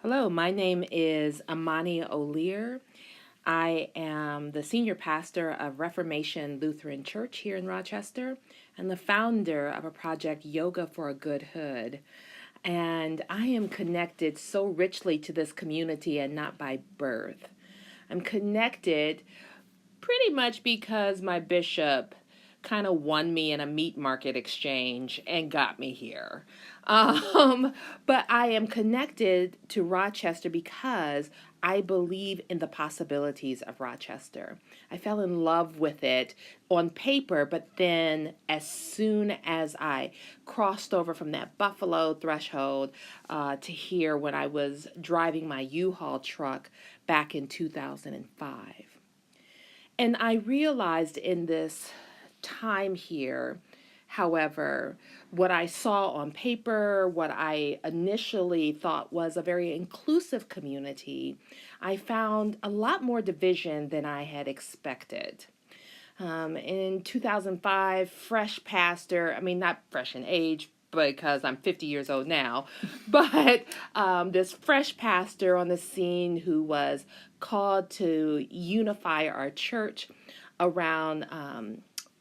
Hello, my name is Imani Olear. I am the senior pastor of Reformation Lutheran Church here in Rochester and the founder of a project, Yoga for a Good Hood. And I am connected so richly to this community and not by birth. I'm connected pretty much because my bishop kind of won me in a meat market exchange and got me here. But I am connected to Rochester because I believe in the possibilities of Rochester. I fell in love with it on paper, but then as soon as I crossed over from that Buffalo threshold to here when I was driving my U-Haul truck back in 2005. And I realized in this time here, however, what I saw on paper, what I initially thought was a very inclusive community, I found a lot more division than I had expected. In 2005, fresh pastor, I mean, not fresh in age, because I'm 50 years old now, but this fresh pastor on the scene who was called to unify our church around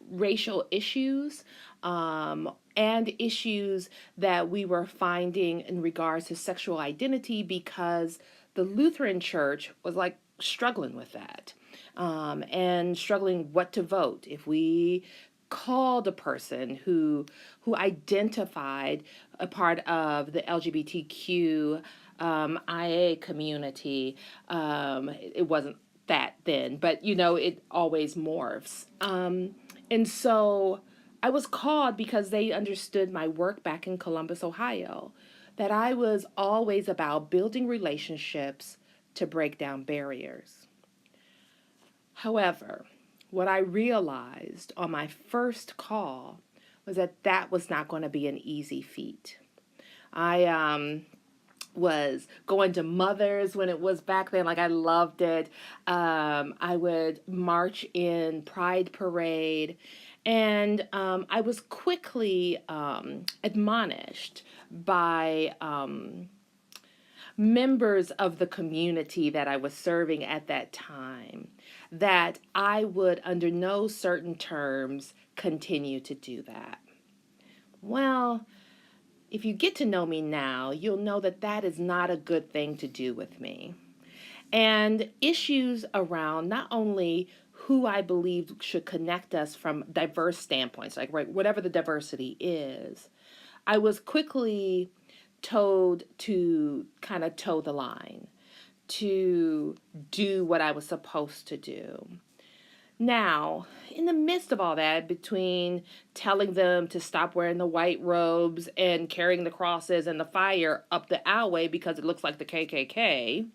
racial issues and issues that we were finding in regards to sexual identity because the Lutheran church was like struggling with that and struggling what to vote. If we called a person who identified a part of the LGBTQ IA community, it wasn't that then, but it always morphs. And so I was called because they understood my work back in Columbus, Ohio, that I was always about building relationships to break down barriers. However, what I realized on my first call was that that was not going to be an easy feat. I was going to mothers when it was back then, like I loved it. I would march in Pride Parade, and I was quickly admonished by members of the community that I was serving at that time that I would, under no certain terms, continue to do that. Well, if you get to know me now, you'll know that that is not a good thing to do with me. And issues around not only who I believe should connect us from diverse standpoints, like right, whatever the diversity is, I was quickly told to kind of toe the line, to do what I was supposed to do. Now, in the midst of all that, between telling them to stop wearing the white robes and carrying the crosses and the fire up the alleyway because it looks like the KKK,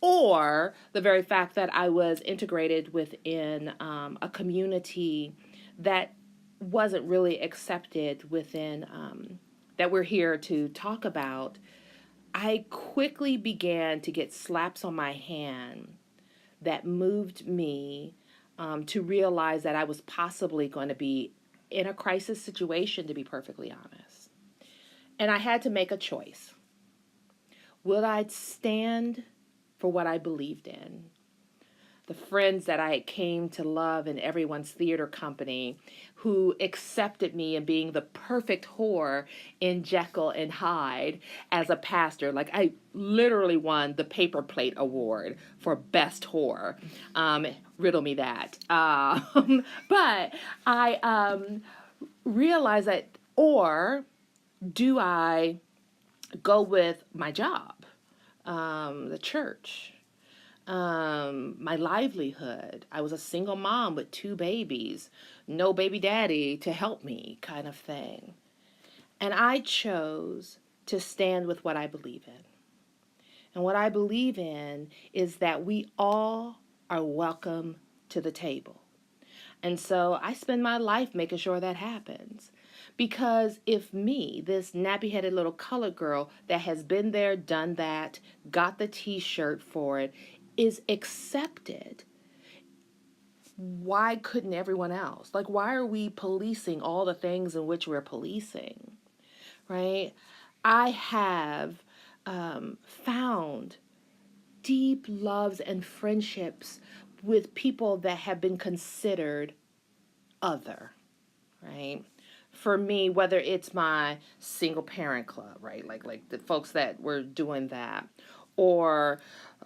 or the very fact that I was integrated within a community that wasn't really accepted within, that we're here to talk about, I quickly began to get slaps on my hand that moved me to realize that I was possibly going to be in a crisis situation, to be perfectly honest. And I had to make a choice. Would I stand for what I believed in? The friends that I came to love in everyone's theater company who accepted me in being the perfect whore in Jekyll and Hyde as a pastor. Like I literally won the Paper Plate Award for Best Whore. Riddle me that. But I realized that, or do I go with my job, the church? My livelihood. I was a single mom with 2 babies, no baby daddy to help me, kind of thing. And I chose to stand with what I believe in. And what I believe in is that we all are welcome to the table. And so I spend my life making sure that happens. Because if me, this nappy-headed little colored girl that has been there, done that, got the t-shirt for it, is accepted, why couldn't everyone else? Like, why are we policing all the things in which we're policing, right? I have found deep loves and friendships with people that have been considered other, right? For me, whether it's my single parent club, right? Like the folks that were doing that, or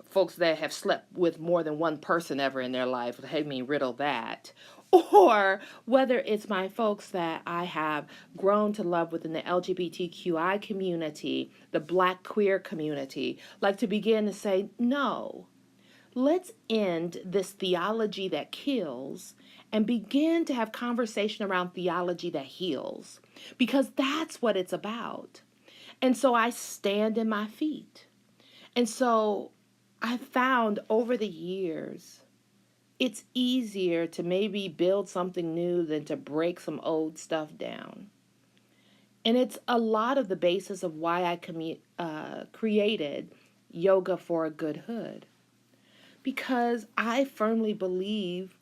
folks that have slept with more than one person ever in their life, hey, me riddle that. Or whether it's my folks that I have grown to love within the LGBTQI community, the Black queer community, like to begin to say, no, let's end this theology that kills and begin to have conversation around theology that heals, because that's what it's about. And so I stand in my feet. And so I found over the years it's easier to maybe build something new than to break some old stuff down. And it's a lot of the basis of why I created Yoga for a Good Hood, because I firmly believe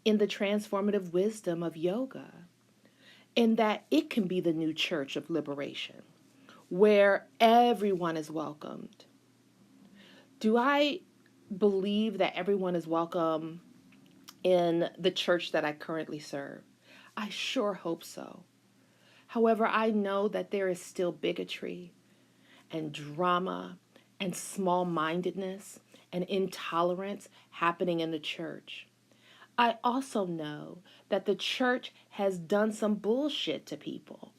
in the transformative wisdom of yoga and that it can be the new church of liberation where everyone is welcomed. Do I believe that everyone is welcome in the church that I currently serve? I sure hope so. However, I know that there is still bigotry and drama and small mindedness and intolerance happening in the church. I also know that the church has done some bullshit to people.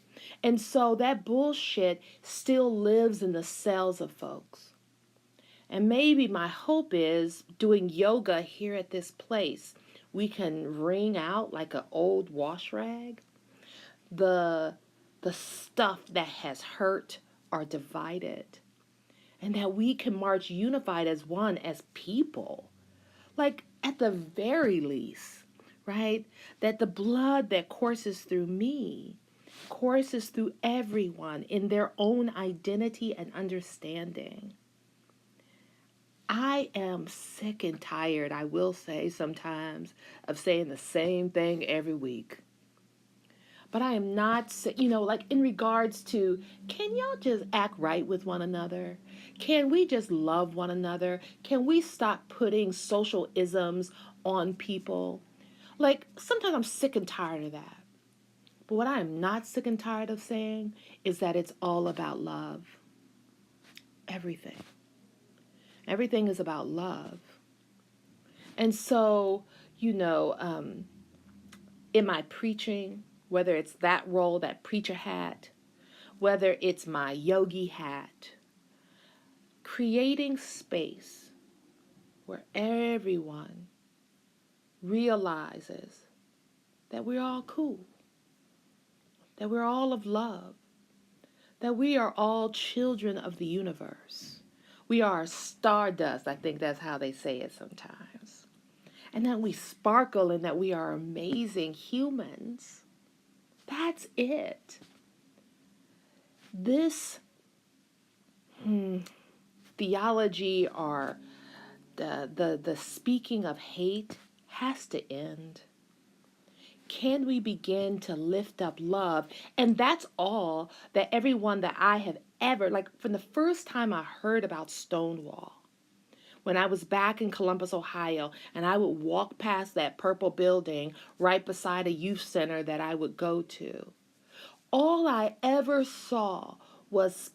And so that bullshit still lives in the cells of folks. And maybe my hope is doing yoga here at this place, we can wring out like an old wash rag the stuff that has hurt or divided, and that we can march unified as one, as people. Like at the very least, right? That the blood that courses through me courses through everyone in their own identity and understanding. I am sick and tired, I will say sometimes, of saying the same thing every week. But I am not, like in regards to, can y'all just act right with one another? Can we just love one another? Can we stop putting social isms on people? Like, sometimes I'm sick and tired of that. But what I am not sick and tired of saying is that it's all about love. Everything. Everything is about love. And so, in my preaching, whether it's that role, that preacher hat, whether it's my yogi hat, creating space where everyone realizes that we're all cool, that we're all of love, that we are all children of the universe. We are stardust, I think that's how they say it sometimes. And that we sparkle and that we are amazing humans. That's it. This theology or the speaking of hate has to end. Can we begin to lift up love? And that's all that everyone that I have ever, like from the first time I heard about Stonewall, when I was back in Columbus, Ohio, and I would walk past that purple building right beside a youth center that I would go to, all I ever saw was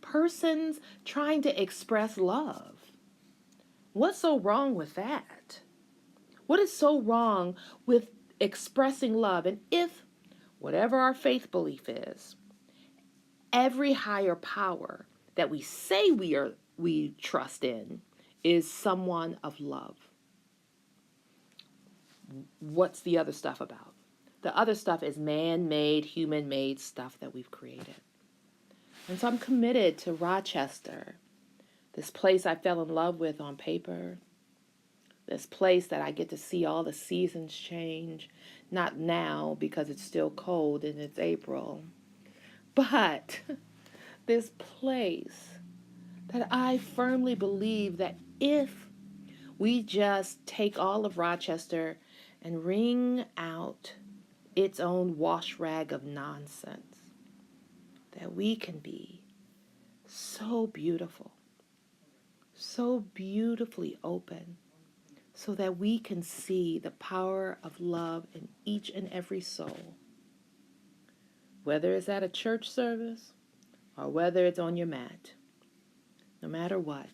persons trying to express love. What's so wrong with that? What is so wrong with expressing love? And if, whatever our faith belief is, every higher power that we say we trust in is someone of love, what's the other stuff about? The other stuff is man-made, human-made stuff that we've created. And so I'm committed to Rochester, this place I fell in love with on paper, this place that I get to see all the seasons change, not now because it's still cold and it's April, but this place that I firmly believe that if we just take all of Rochester and wring out its own wash rag of nonsense, that we can be so beautiful, so beautifully open, so that we can see the power of love in each and every soul, whether it's at a church service or whether it's on your mat. No matter what,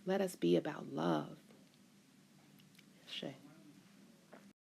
let us be about love. Shay.